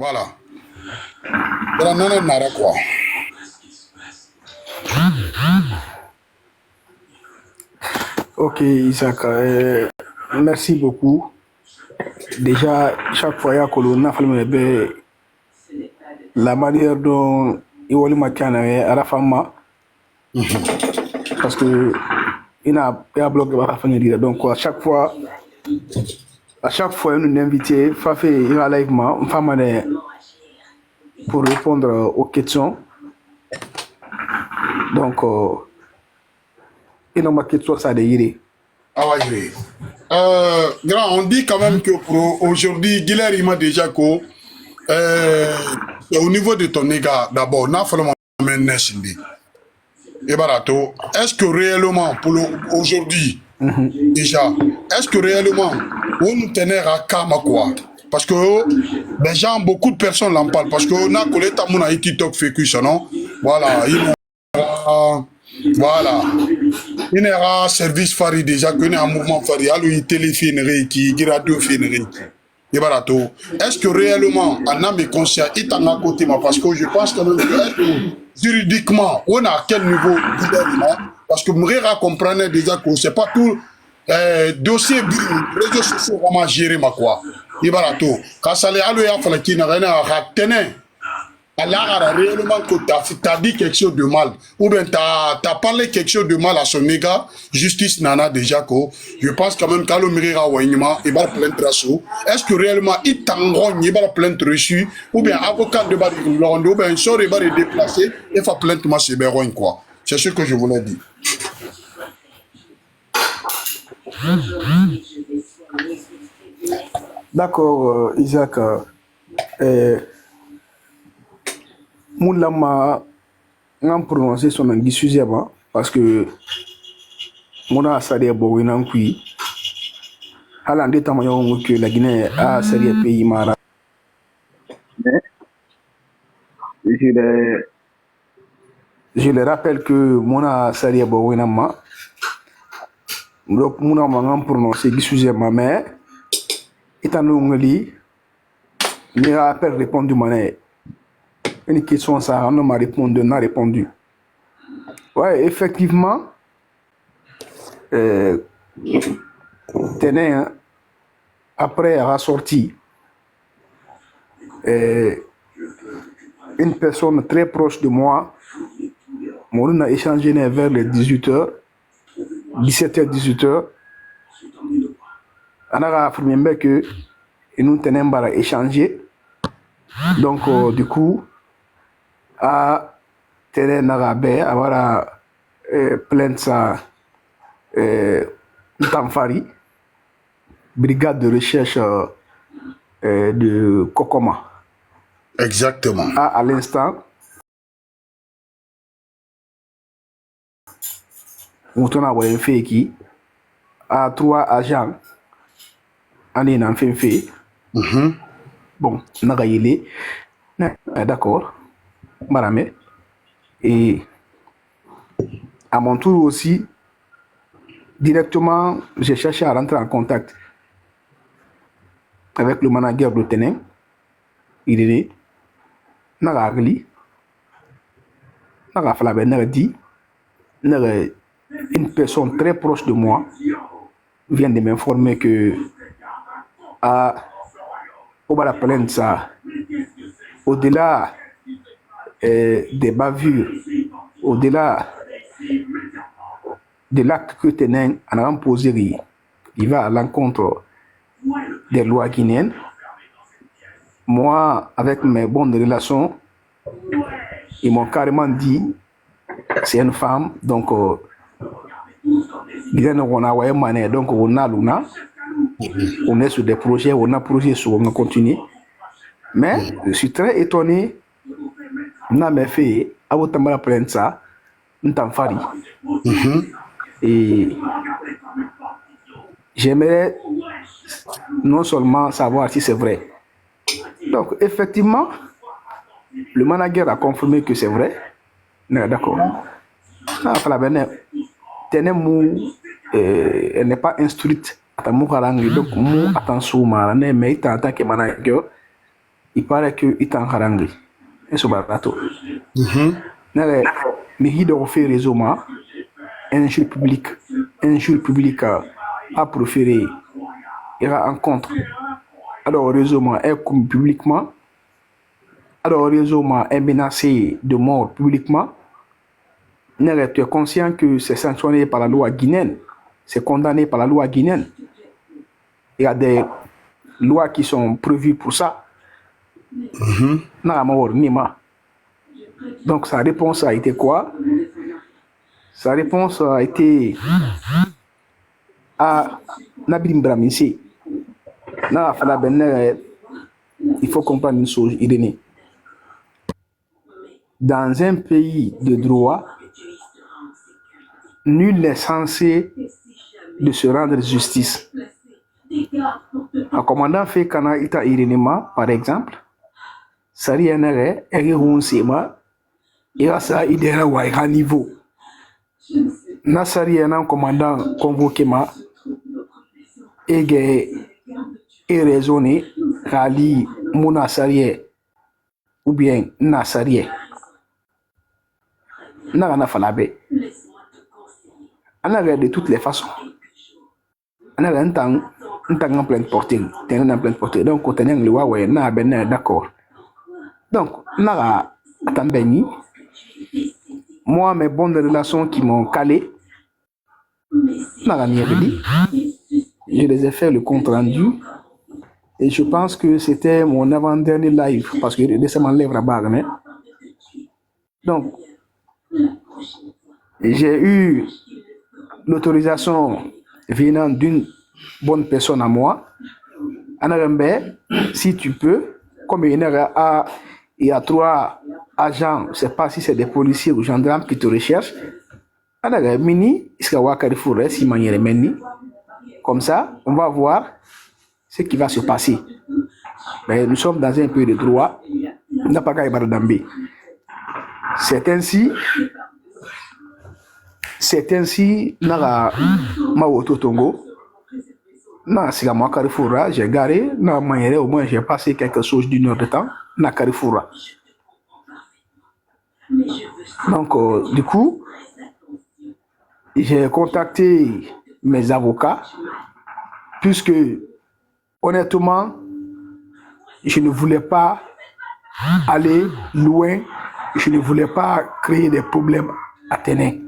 Voilà. Voilà, non, non, nara quoi. Ok, Isaac, merci beaucoup. Déjà, chaque fois, il y a Colonna, la manière dont Iwali Makana est à la femme, parce que il y a bloqué la famille. Donc, à chaque fois, nous invitons, Fafé, il va live, une femme pour répondre aux questions. Donc, il y a une question, ça de yiri. Ah ouais, grand, on dit quand même que pour aujourd'hui, Guilherme, il m'a déjà qu'au au niveau de ton égard, d'abord, n'a fallu m'amener Nesindi. Et barato, est-ce que réellement, pour aujourd'hui, déjà, est-ce que réellement, on nous tenait à Kama quoi? Parce que les gens, beaucoup de personnes l'en parlent. Parce que on a collé ta mouna TikTok fait que ça, non? Voilà, voilà. Il y a un service fari déjà, qu'il y a un mouvement fari, il y a une télé qui y a radio fénéré. Est-ce que réellement, en âme et conscience, il est à côté, parce que je pense que juridiquement, on a à quel niveau parce que Mourera comprenait déjà que c'est pas tout dossier, réseaux sociaux vraiment géré, ma quoi. Il va tout. Quand ça les a fallu qu'il n'a rien à tenir. Alors, réellement que tu as dit quelque chose de mal, ou bien tu as parlé quelque chose de mal à son égard, justice nana déjà que je pense quand même qu'à l'Omirira Wanyama, il va plainte rassou. Est-ce que réellement il t'engrogne, il va plainte reçu, ou bien avocat de Bari Londres, ou bien sort il va le déplacer, il va plainte moi c'est Bérogne quoi. C'est ce que je voulais dire. D'accord, Isaac. Moulama, on prononcer son anglais suffisamment parce que mon a sariya bowinan kui hala ande tamayo que la Guinée a sariya pays mara. Je le, je le rappelle que mon a sariya bowinan ma donc mon a mangan prononcer suffisamment mais étant donné il rappelle répondre de manière une question ça on m'a répondu on a répondu. Ouais, effectivement, tenez, hein, après avoir sorti une personne très proche de moi, on a échangé vers les 18h, 17h, 18h. On a affirmé que nous tenons à échanger. Donc, du coup, à terrain Nagabé, avoir plainte ça, Ntamfari, brigade de recherche de Kokoma. Exactement. À l'instant, on a fait qui à 3 agents en ayant fait. Bon, Nagayele, d'accord, Maramé. Et à mon tour aussi, directement, j'ai cherché à rentrer en contact avec le manager de Ténin. Il est Nagagli, Nagafalabe, Nagadi, une personne très proche de moi vient de m'informer que au bas la plainte, ça, au-delà des bavures, au-delà de l'acte que Ténin a posé, il va à l'encontre des lois guinéennes. Moi, avec mes bonnes relations, ils m'ont carrément dit c'est une femme, donc donc on est sur des projets, on a projets sur on continue. Mais je suis très étonné. On a fait à votre plainte ça, Ntamfari. Et j'aimerais non seulement savoir si c'est vrai. Donc, effectivement, le manager a confirmé que c'est vrai. D'accord. Elle n'est pas instruite. Donc, attention, mais en tant que manager, il paraît que il t'en harangue. Et ce barato. Nere, mais il doit faire réseau ma, un jour public a proféré, il y a un contre. Alors, réseau ma est comme publiquement. Alors, réseau ma est menacé de mort publiquement. Nere, tu es conscient que c'est sanctionné par la loi guinéenne, c'est condamné par la loi guinéenne. Il y a des lois qui sont prévues pour ça. Donc sa réponse a été quoi? Sa réponse a été à Nabil Braminsi. Il faut comprendre une chose, Irénée. Dans un pays de droit, nul n'est censé de se rendre justice. Un commandant fait Kana Ita Irénéma, par exemple, Sari Nere, Erihun Sema, Irasa Idera Waïra niveau. Nasari un commandant convoqué ma, et raisonné, Rali Mouna Sarie, ou bien Nasarie. N'a falabe. On a de toutes les façons. On a un temps en pleine portée. Donc, on a le Huawei, n'a ben d'accord. Donc, n'a attendez. Moi, mes bonnes relations qui m'ont calé, je les ai fait le compte rendu. Et je pense que c'était mon avant-dernier live, parce que récemment, lèvre à barre. Donc, j'ai eu l'autorisation venant d'une bonne personne à moi. Anarembe, si tu peux, comme il y a 3 agents, je ne sais pas si c'est des policiers ou gendarmes qui te recherchent. Mini, comme ça, on va voir ce qui va se passer. Mais nous sommes dans un pays de droit. C'est ainsi, Nara Mawoto Tongo. Non, c'est à moi Carrefoura, j'ai garé, non, au moins j'ai passé quelque chose d'une heure de temps, na Carrefoura. Donc, du coup, j'ai contacté mes avocats, puisque, honnêtement, je ne voulais pas aller loin, je ne voulais pas créer des problèmes à Téné,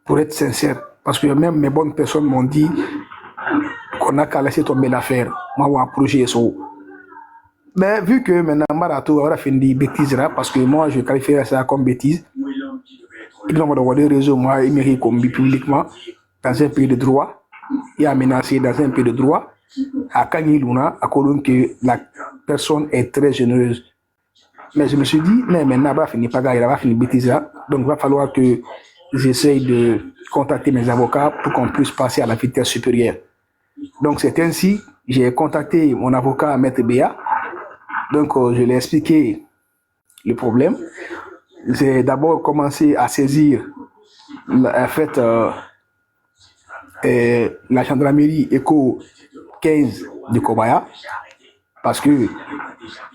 pour être sincère, parce que même mes bonnes personnes m'ont dit qu'on a qu'à laisser tomber l'affaire. Moi, on a un projet. Mais vu que maintenant, Marato aura fait des bêtises là, parce que moi, je qualifierais ça comme bêtise, ils ont envoyé des réseaux, moi, ils méritent comme publiquement, dans un pays de droit, et a menacé dans un pays de droit, à Kanyiluna, à Colombe, que la personne est très généreuse. Mais je me suis dit, mais maintenant, il va finir pas gagner, il va finir bêtise là, donc il va falloir que j'essaye de contacter mes avocats pour qu'on puisse passer à la vitesse supérieure. Donc c'est ainsi, j'ai contacté mon avocat, Maître Béa. Donc je lui ai expliqué le problème. J'ai d'abord commencé à saisir en fait, la gendarmerie ECO 15 de Kobaya, parce que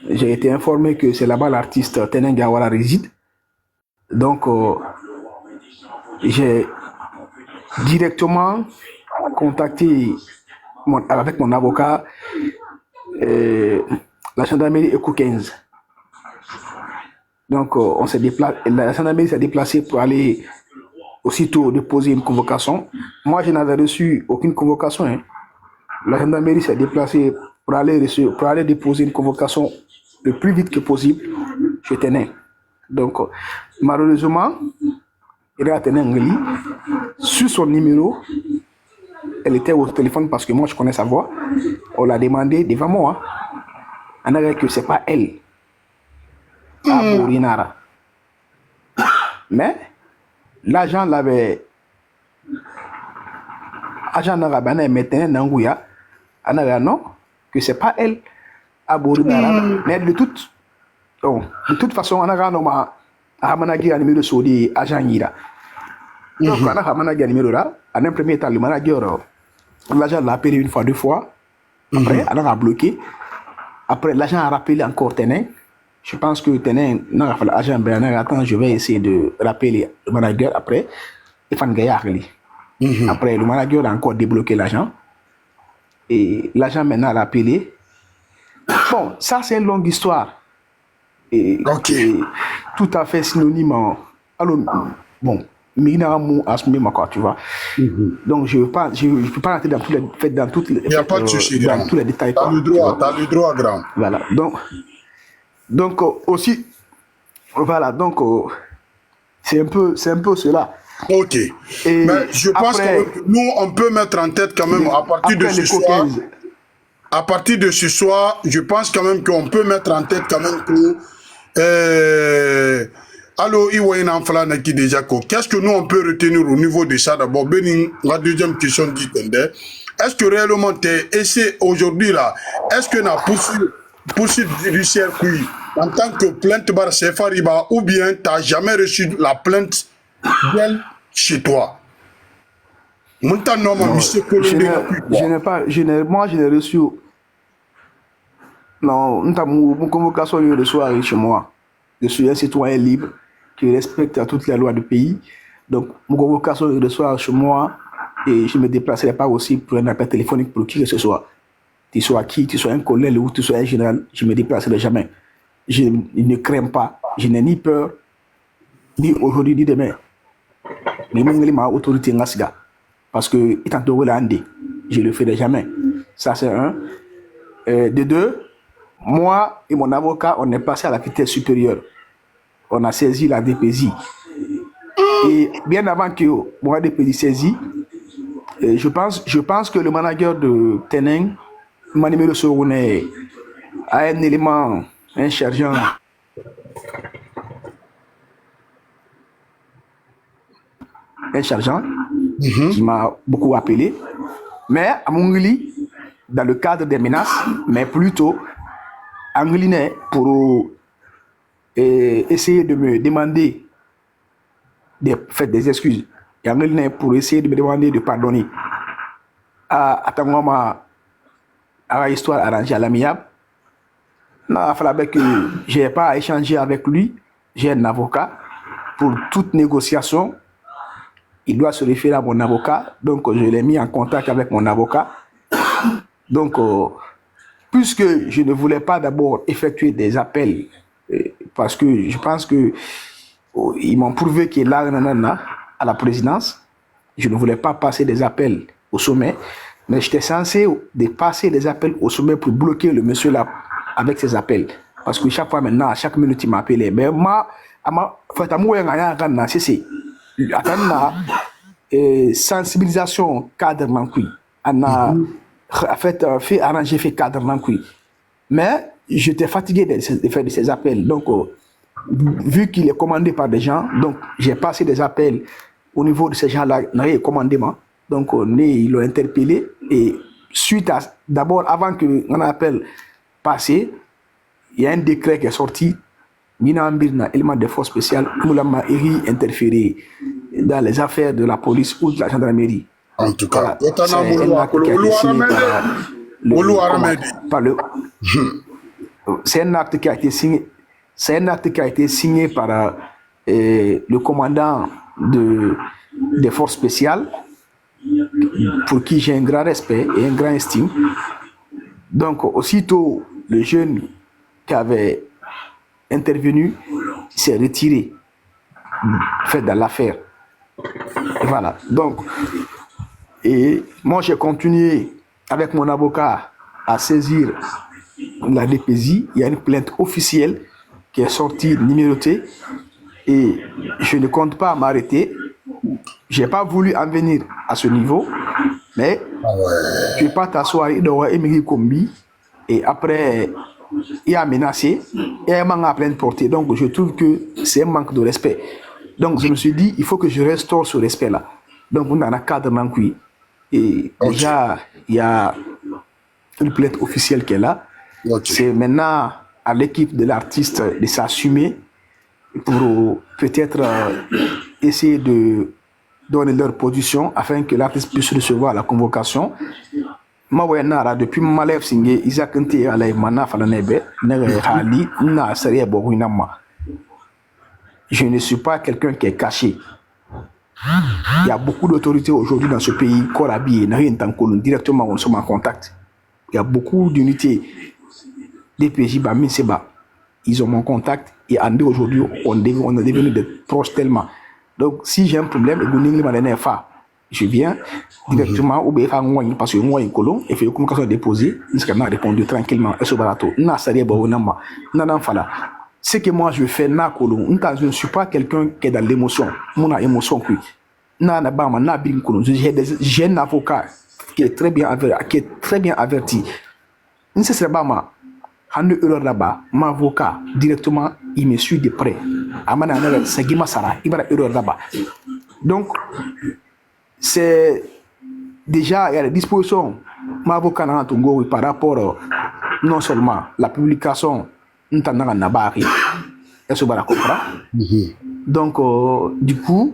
j'ai été informé que c'est là-bas l'artiste Tenen Gawara réside. Donc j'ai directement contacté avec mon avocat la gendarmerie ECO 15. Donc on s'est déplacé, la gendarmerie s'est déplacée pour aller aussitôt déposer une convocation. Moi, je n'avais reçu aucune convocation. Hein. La gendarmerie s'est déplacée pour aller déposer une convocation le plus vite que possible. Je tenais. Donc, malheureusement, il a tenu Ngeli. Sur son numéro, elle était au téléphone parce que moi, je connais sa voix. On l'a demandé devant moi. On a dit que ce n'est pas elle. À Borinara. Mais, l'agent l'avait. Agent n'avait maintenant Nangouya. On a dit non, que ce n'est pas elle. À Borinara. Mais de toute façon, on a dit non, Hamanagi a numéro de Saudi, agent Yira. Donc, on a Hamanagi a numéro là. En un premier temps, le manager, l'agent l'a appelé une fois, 2 fois. Après, on a bloqué. Après, l'agent a rappelé encore Tenin. Je pense que Tenin, non, l'agent Bernard, attends, je vais essayer de rappeler le manager après. Et Fan Gayarli. Après, le manager a encore débloqué l'agent. Et l'agent maintenant l'a appelé. Bon, ça c'est une longue histoire. Et tout à fait synonyme. Alors, bon, Minaramou à ce moment, quoi, tu vois. Donc, je ne peux pas rentrer dans toutes les, Il n'y a pas de souci, dans tous les détails. Tu as le droit, grand. Voilà. Donc aussi, voilà. Donc, c'est un peu cela. Ok. Mais je pense que nous, on peut mettre en tête quand même, à partir de ce soir, je pense quand même qu'on peut mettre en tête quand même que allô, qu'est-ce que nous on peut retenir au niveau de ça d'abord? La deuxième question dit est-ce que réellement t'es essayé aujourd'hui là, est-ce que na poursuite judiciaire en tant que plainte bar Sefariba ou bien t'as jamais reçu la plainte d'elle chez toi? Moi je n'ai reçu. Non, mon convocation est reçue chez moi. Je suis un citoyen libre qui respecte toutes les lois du pays. Donc, mon convocation est reçue chez moi et je ne me déplacerai pas aussi pour un appel téléphonique pour qui que ce soit. Tu sois qui, tu sois un collègue ou tu sois un général, je ne me déplacerai jamais. Je ne crains pas, je n'ai ni peur, ni aujourd'hui, ni demain. Mais mon autorité est parce que je ne le ferai jamais. Ça, c'est un. De deux, moi et mon avocat, on est passé à la vitesse supérieure. On a saisi la DPJ. Et bien avant que moi, la DPJ saisit, je pense que le manager de Tening, Manimelo Sorone, a un élément, un sergent. Qui m'a beaucoup appelé. Mais à Mongoli, dans le cadre des menaces, mais plutôt Angliné pour essayer de me demander des excuses. Et Angliné pour essayer de me demander de pardonner. À histoire arrangée à l'amiable. Il fallait que je n'ai pas à échanger avec lui. J'ai un avocat. Pour toute négociation, il doit se référer à mon avocat. Donc, je l'ai mis en contact avec mon avocat. Donc, puisque je ne voulais pas d'abord effectuer des appels, parce que je pense que ils m'ont prouvé qu'il est là à la présidence, je ne voulais pas passer des appels au sommet, mais j'étais censé passer des appels au sommet pour bloquer le monsieur là avec ses appels. Parce que chaque fois maintenant, à chaque minute, il m'appelait. Mais moi, c'est sensibilisation cadre manqué. On a fait arranger fait cadre manqué. Mais j'étais fatigué de faire de ces appels. Donc, vu qu'il est commandé par des gens, donc j'ai passé des appels au niveau de ces gens-là, commandement. Donc, ils l'ont interpellé. Et suite à, d'abord, avant qu'on appelle passé, il y a un décret qui est sorti. Mina Mbirna, élément de force spéciale, Moulama Eri interféré dans les affaires de la police ou de la gendarmerie. En tout cas, c'est un acte qui a été signé. C'est un acte qui a été signé par le commandant des forces spéciales, pour qui j'ai un grand respect et un grand estime. Donc, aussitôt, le jeune qui avait intervenu s'est retiré, fait dans l'affaire. Voilà. Donc, et moi, j'ai continué avec mon avocat à saisir la DPJ. Il y a une plainte officielle qui est sortie, numérotée, et je ne compte pas m'arrêter. Je n'ai pas voulu en venir à ce niveau, mais je ne vais pas t'asseoir et après, il a menacé et il m'a plein de portée. Donc, je trouve que c'est un manque de respect. Donc, je me suis dit, il faut que je restaure ce respect-là. Donc, on a un cadre manqué. Et déjà, il y a une plainte officielle qui est là. C'est maintenant à l'équipe de l'artiste de s'assumer pour peut-être essayer de donner leur position afin que l'artiste puisse recevoir la convocation. ma ouais nara depuis ma lève singe Isaac Nté à la mana fala nebe nere hali na serie boruina ma. Je ne suis pas quelqu'un qui est caché. Il y a beaucoup d'autorités aujourd'hui dans ce pays, corps habillé, directement on sommes en contact. Il y a beaucoup d'unités DPJ, Seba. Ils ont mon contact et en aujourd'hui on est devenu des proches tellement. Donc si j'ai un problème, je viens directement au BFA parce que moi un colon et fait une communication déposée, jusqu'à m'a répondu tranquillement et ce barato. Na sariya baonama, na fala. Ce que moi je fais na colon, je ne suis pas quelqu'un qui est dans l'émotion. Mon émotion qui na bama na bin colon. J'ai un avocat qui est très bien averti. Ne serait pas ma hande erreur là-bas, mon avocat directement il me suit de près. Amana na sagima sara, ibara erreur là-bas. Donc c'est déjà il y a des dispositions mon avocat n'a tongo par rapport non seulement la publication n'tana nabari est-ce que vous comprenez. Donc du coup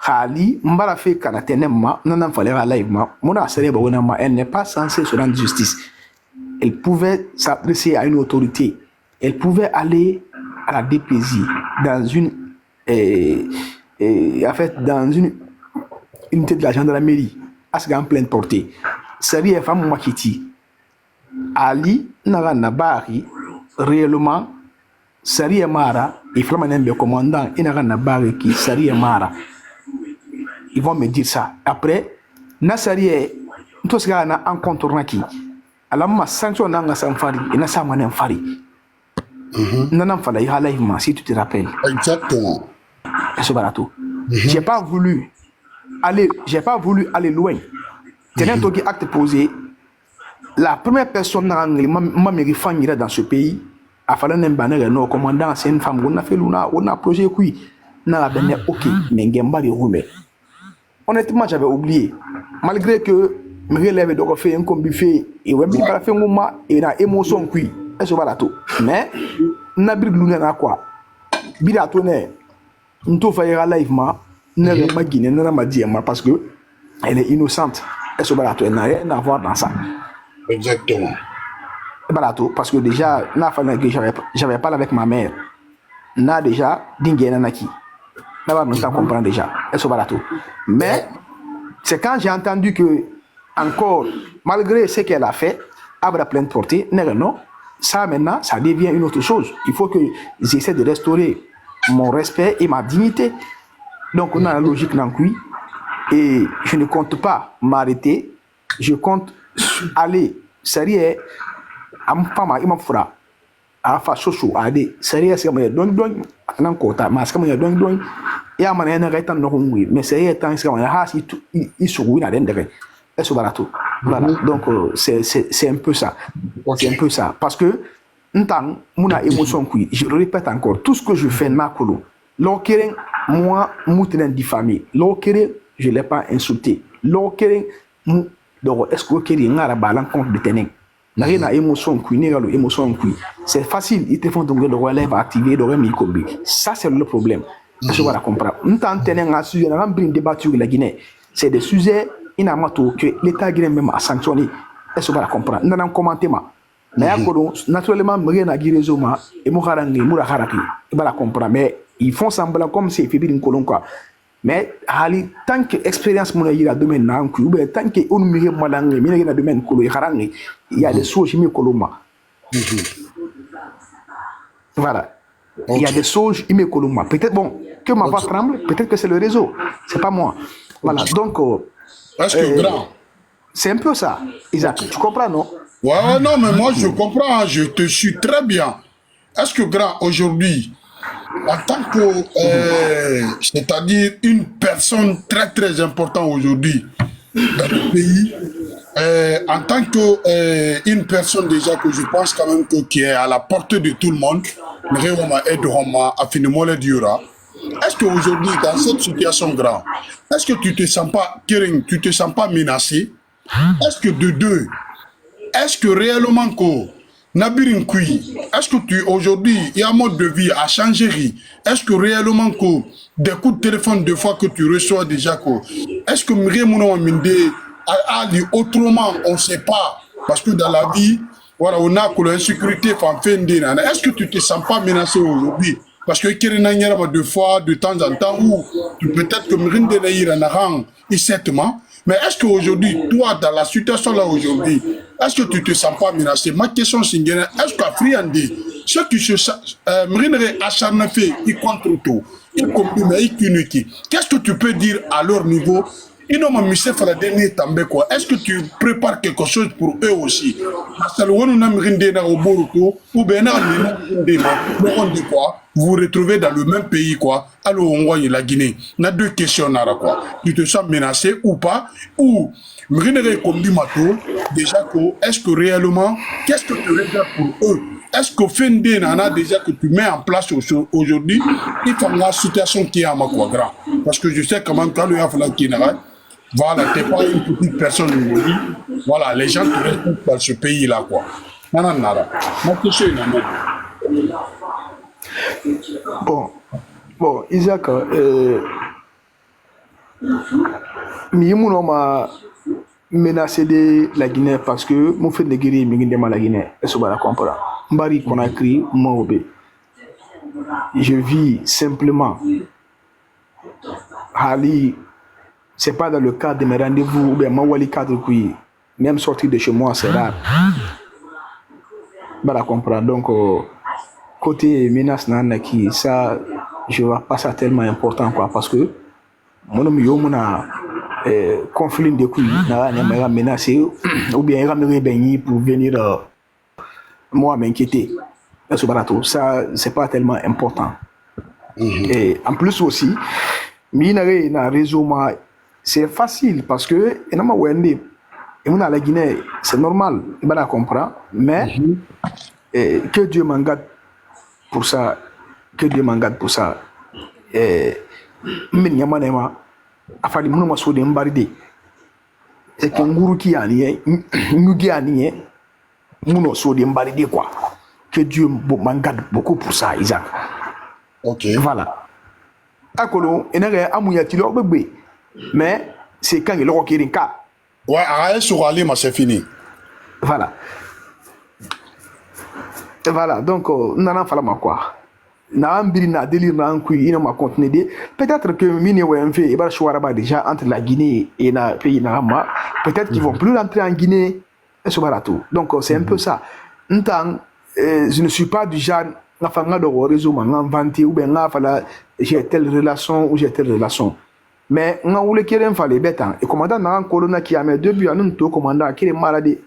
Khali mbara fait kanatenemma nan fallait la live ma mona sere ba wona ma elle n'est pas censée se rendre justice. Elle pouvait s'adresser à une autorité, elle pouvait aller à la DPJ dans une en fait dans une unité de la gendarmerie à ce qu'en pleine portée. Seri femme makiti Ali naga nabari réellement Seri Mara et Flamanen le commandant inaga nabari qui Seri Mara. Ils vont me dire ça. Après Nasari tout ce gars na incontournable qui alors ma sanction nanga sanfari et na sa manen fari. Nanam fala ya live si tu te rappelles. Exactement. Ce barato. J'ai pas voulu aller loin. Tenant au acte posé, la première personne dans ce pays a fallu un banner non commandant c'est une femme on a fait on a projet qui n'a pas ok mais ngemba de rumé. Honnêtement j'avais oublié malgré que me relève de faire un combi fait et ouais bien fait un moment et na émotion qui est barato mais na bir luna na quoi bida tonner nto faire live ma ne ma guiné ne ma dire parce que elle est innocente. Elle n'a rien à voir dans ça. Exactement. Barato, parce que déjà, j'avais parlé avec ma mère. N'a déjà dingue nanaki. Là-bas, nous comprenons déjà. Elle barato. Mais c'est quand j'ai entendu que, encore, malgré ce qu'elle a fait, Abra pleine portée, non, ça maintenant, ça devient une autre chose. Il faut que j'essaie de restaurer mon respect et ma dignité. Donc, on a la logique dans le cuit. Et je ne compte pas m'arrêter, je compte aller. Sérieux, amfama imafura, afa soso ade. Sérieux, c'est comme donc nan kota, mas comme donc ya mana na gaitan no ngui, mais sérieux tant c'est comme ha si il se roule dans derrière. Est-ce barato. Voilà. Donc c'est un peu ça. C'est un peu ça parce que n'tang muna émotion kui, je le répète encore, tout ce que je fais na kolo. L'okeren moi moutenen diffamé. L'okeren je ne l'ai pas insulté. L'okeren donc est-ce que okeri ngara balan compte de teneng. Na rien à émotion kui négalo émotion kui. C'est facile, ils te font donc le relève activer le remi kombi. Ça c'est le problème. Je vais la comprendre. N'tant teneng un sujet na brin débattu la Guinée. C'est des sujets inamato que l'état guinéen même a sanctionné. Est-ce que la comprendre. N'en commenter ma. Mais naturellement rien à guirézo ma et mo harangi mura haraki. Il va la comprendre mais ils font semblant comme si fait une colonne quoi. Mais tant que expérience mon y a domaine nan ku ou tant que on me malangue mi na domaine ko il y a des choses qui me koloma. Voilà. Il y a des choses qui me koloma. Peut-être bon que ma voix tremble, peut-être que c'est le réseau, c'est pas moi. Voilà. Donc est-ce que grand c'est un peu ça. Isaac, tu comprends non? Ouais non mais moi je comprends, je te suis très bien. Est-ce que grand aujourd'hui en tant que, c'est-à-dire une personne très très importante aujourd'hui dans le pays, en tant que une personne déjà que je pense quand même que qui est à la portée de tout le monde, est-ce qu'aujourd'hui dans cette situation grave, est-ce que tu te sens pas menacé? Est-ce que de deux, est-ce que réellement que Nabirin Kui, est-ce que tu aujourd'hui, il y a un mode de vie à changer? Est-ce que réellement que des coups de téléphone, des fois que tu reçois déjà, est-ce que Mire Mouno Minde, autrement, on ne sait pas. Parce que dans la vie, voilà, on a que l'insécurité. Est-ce que tu ne te sens pas menacé aujourd'hui? Parce que deux fois, de temps en temps, ou peut-être que Mrinde mais est-ce qu'aujourd'hui, toi, dans la situation là aujourd'hui, est-ce que tu ne te sens pas menacé? Ma question c'est, est-ce qu'à Friandé, ce qui se Mrinde acharné fait, il contre tout, il comprime, il unité. Qu'est-ce que tu peux dire à leur niveau? Est-ce que tu prépares quelque chose pour eux aussi? Vous vous retrouvez dans le même pays, quoi. Alors, on voit la Guinée. On a deux questions, quoi. Tu te sens menacé ou pas? Ou, déjà, est-ce que réellement, qu'est-ce que tu regardes pour eux? Est-ce qu'au fin de l'année, déjà que tu mets en place aujourd'hui, il faut la situation qui est à ma quoi grand? Parce que je sais comment quand il y a la Guinée, voilà, t'es pas une petite personne aujourd'hui. Voilà, les gens te respectent dans ce pays-là, quoi. Non, nada. Ma question est Bon, Isaac, m'a menacé de la Guinée parce que mon fait de guérir la Guinée. Est-ce que vous comprenez? Mbari Conakry, Maobé. Je vis simplement. Ali, c'est pas dans le cadre de mes rendez-vous ou bien Mawali cadre qui même sortir de chez moi c'est rare. Voilà comprendre. Donc côté menace qui ça je vois pas ça tellement important quoi parce que mon homme yo mona conflit de couilles na menacé ou bien ramener béni pour venir moi m'inquiéter. Ça c'est pas tellement important. Et en plus aussi minare na réseau c'est facile parce que la Guinée c'est normal il va la comprendre mais que Dieu m'en garde pour ça que Dieu m'en garde pour ça mais nyama a fallu mon so de mbaride c'est que nguru qui ani ngugi ani mon so de mbaride quoi que Dieu m'en garde beaucoup pour ça Isaac. OK, voilà akolo enere amuyati lo gbegbe mais c'est quand il a requis cas. Ouais, arrête sur aller, mais c'est fini. Voilà. Voilà, donc, n'en fallait pas quoi. N'a pas délire n'a il m'a continué. Peut-être que mine OMV et Barchouaraba déjà entre la Guinée et le pays Nama. Peut-être qu'ils vont plus rentrer en Guinée et ce tout. Donc, c'est un peu ça. Je ne suis pas du genre n'a pas de réseau, m'a inventé ou bien n'a pas j'ai telle relation ou j'ai telle relation. Mais on a voulu qu'il y ait un fallait bête. Et commandant n'a un colonel qui a mis 2 buts à nous, commandant qui est malade.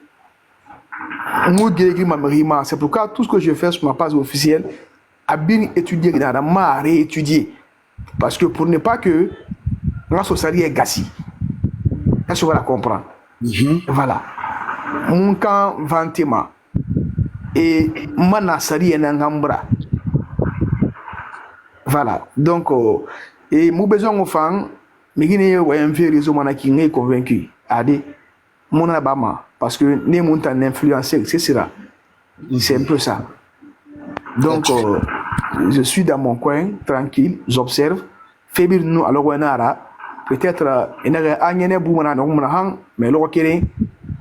C'est pourquoi tout ce que je fais sur ma page officielle a bien étudié, a réétudié. Parce que pour ne pas que la société est gâchée. Est-ce que vous la comprendre? Voilà. Mon camp vantema. Et manasari est un gambra. Voilà. Donc, et mon besoin au fond, mais il y a un réseau qui est convaincu. Adé, mon abama. Parce que les montagnes influencées, c'est un peu ça. Donc, je suis dans mon coin, tranquille, j'observe. Fébrile nous, alors, peut-être, il y a un bouman, mais le requéré,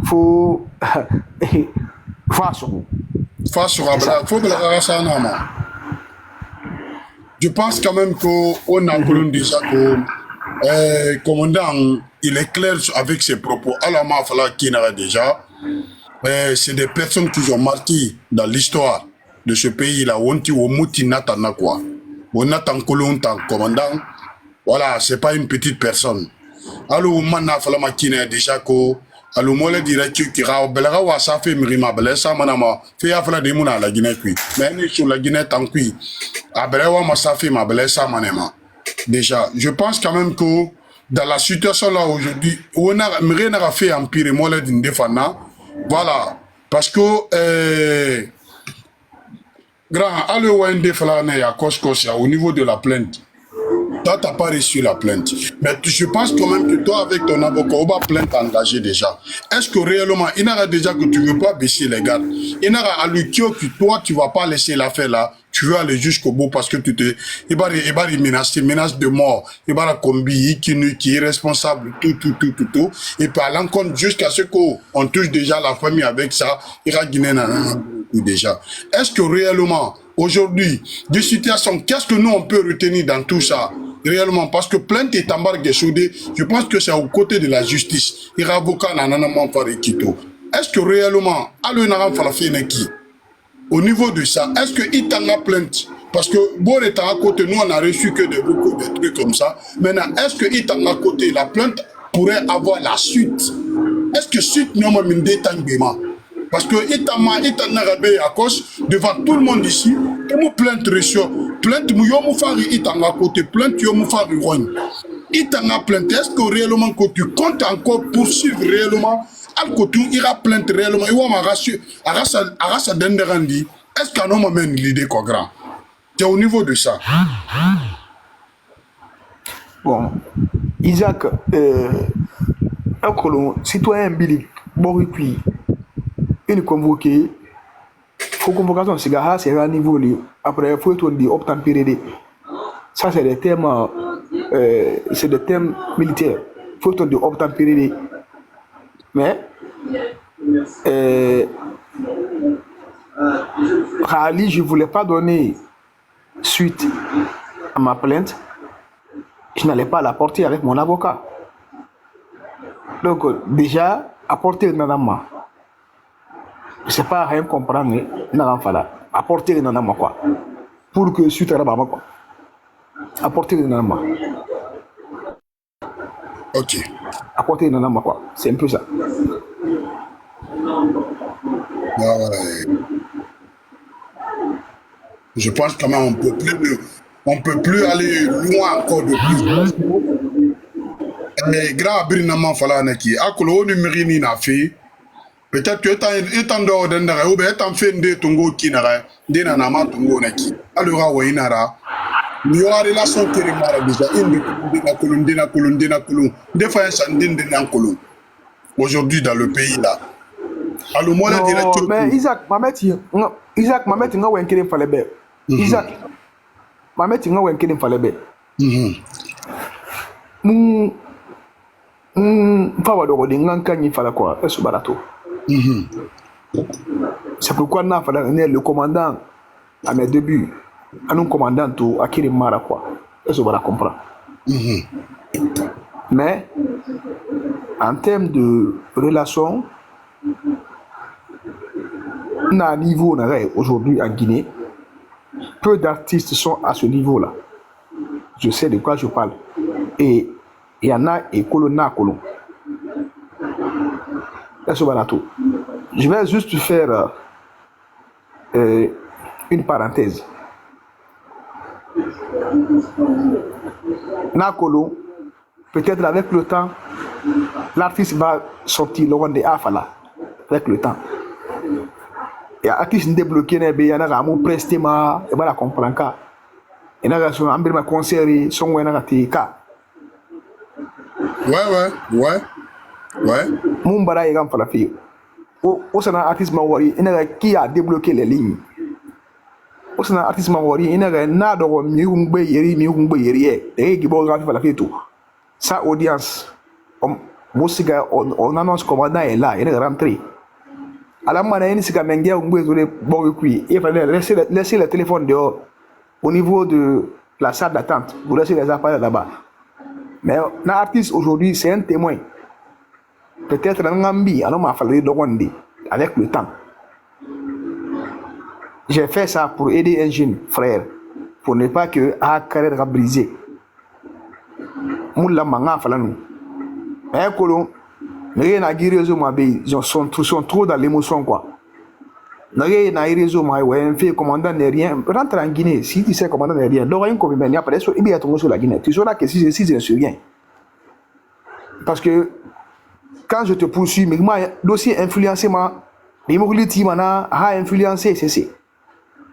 faut. Je pense quand même qu'on a connu déjà que commandant, il est clair avec ses propos. Alors, déjà, c'est des personnes qui ont marqué dans l'histoire de ce pays-là. On attend commandant. Voilà, c'est pas une petite personne. Alors, on a déjà que alors moi le direct qui belara wa ça fait mirima bela ça manama fait afla de mona la Guinée puis mais sur la Guinée tant que abela wa ma ça fait ma bela ça manema déjà je pense quand même que dans la situation là aujourd'hui on a rien à faire empire moi le d'indéfana voilà parce que grand allo wa indéfala na ya cause au niveau de la plainte Toi, tu n'as pas reçu la plainte. Mais je pense quand même que toi, avec ton avocat, on va plainte engagée déjà. Est-ce que réellement, il n'aura déjà que tu ne veux pas baisser les gardes? Il n'aura à lui que toi, tu ne vas pas laisser l'affaire là. Tu veux aller jusqu'au bout parce que tu te... Il va menacer, menace de mort. Il va la combi, qui est responsable, tout. Et puis à l'encontre, jusqu'à ce qu'on touche déjà la famille avec ça, il va Guinée déjà. Est-ce que réellement, aujourd'hui, des situations, qu'est-ce que nous on peut retenir dans tout ça? Réellement, parce que plainte et embarque soudé, je pense que c'est aux côtés de la justice. Il y a avocat nananaman par Ekito. Est-ce que réellement, au niveau de ça, est-ce qu'il t'en a plainte? Parce que bon étant à côté, nous on a reçu que beaucoup de trucs comme ça. Maintenant, est-ce qu'il t'en a côté, la plainte pourrait avoir la suite? Est-ce que suite nous m'avons mis parce que itama rabé à cause devant tout le monde ici, que nous plainte reçue, plainte nous yomu fari itanga côté, plainte yomu fari rogne. Itanga plainte, est-ce que réellement que tu comptes encore poursuivre réellement, al côté ira plainte réellement, il va rassurer, arasa denderandi, est-ce qu'on a même l'idée quoi grand? C'est au niveau de ça. Bon, Isaac, un colon, citoyen Billy, bon, et puis, une convoquée, faut convocation, c'est à niveau, après, il faut être obtempéré. Ça, c'est des thèmes, militaires. Il faut être obtempéré. Mais, Rali, je ne voulais pas donner suite à ma plainte. Je n'allais pas la porter avec mon avocat. Donc, déjà, apporter le nanama. Je ne sais pas rien comprendre, apporter le nanama quoi. Pour que suite à la baba quoi. Apporter le nanama. Ok. Apporter le nanama quoi. C'est un peu ça. Ouais. Je pense quand même on peut plus aller loin encore de plus. Mais grand abrinament fala neki akolo numérique ni na fait peut-être que étant dehors d'endara ou bien étant fait de tongo kinara de na nama tongo neki alura wa inara ni yo relation terimara déjà indi na kolon des fois ça ndine na kolon aujourd'hui dans le pays là alors moi direct mais Isaac Mamet nga wenkere falebe Isaac Mamet nga wenkere falebe Fawa dogo de nganka ni fala quoi est barato. C'est pourquoi na fala le commandant à mes débuts à non commandant tout akiri mara quoi est bara comprendre. Mais en termes de relations à niveau aujourd'hui en Guinée, peu d'artistes sont à ce niveau-là. Je sais de quoi je parle. Et il y en a et colon. Je vais juste faire une parenthèse. Nakolo, peut-être avec le temps, l'artiste va sortir le de Afala. Avec le temps. Et l'artiste n'est débloqué, il y a un prestement, il va la comprendre. Il y a un concert, son Ouais. Mumbara est en fait. Au sein d'un artiste mawari, il y a qui a débloqué les lignes. Au sein d'un artiste mawari, il y a un de miungbe yeri, et qui va faire tout. Sa audience, on annonce commandant est là, il est rentré. À la manière, c'est quand même il fallait laisser le téléphone dehors au niveau de la salle d'attente. Vous laissez les appareils là-bas. Mais l'artiste aujourd'hui, c'est un témoin. Peut-être un ambi, alors m'a fallu demander avec le temps. J'ai fait ça pour aider un jeune frère, pour ne pas que la carrière brisée. Moula manga falanu. Mais colon, rien à dire réseau ma bé, ils sont trop dans l'émotion quoi. Rien à réseau ma ouais, un fait commandant n'est rien. Rentre en Guinée, si tu sais commandant n'est rien. Donc rien comme il y a après ça, il y a ton sur la Guinée. Tu sauras que si je suis rien. Parce que quand je te poursuis, mais moi dossier influencé les mobilités a influencé c'est.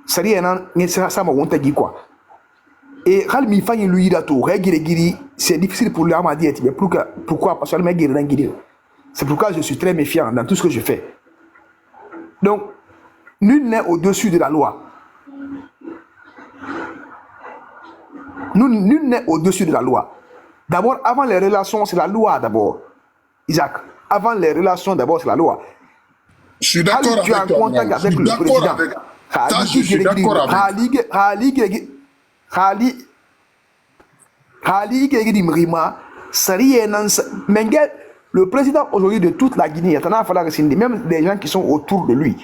Ça rien ça m'a honte quoi. Et quand il fait lui dato, c'est difficile pour lui à dire, mais pourquoi? Parce que le mec est. C'est pourquoi je suis très méfiant dans tout ce que je fais. Donc, nul n'est au-dessus de la loi. Nul n'est au-dessus de la loi. D'abord, avant les relations, c'est la loi d'abord. Isaac, avant les relations, d'abord, c'est la loi. Je suis d'accord avec toi. Tu es en contact avec le président. Ça, je suis d'accord avec. Le président aujourd'hui de toute la Guinée, même des gens qui sont autour de lui.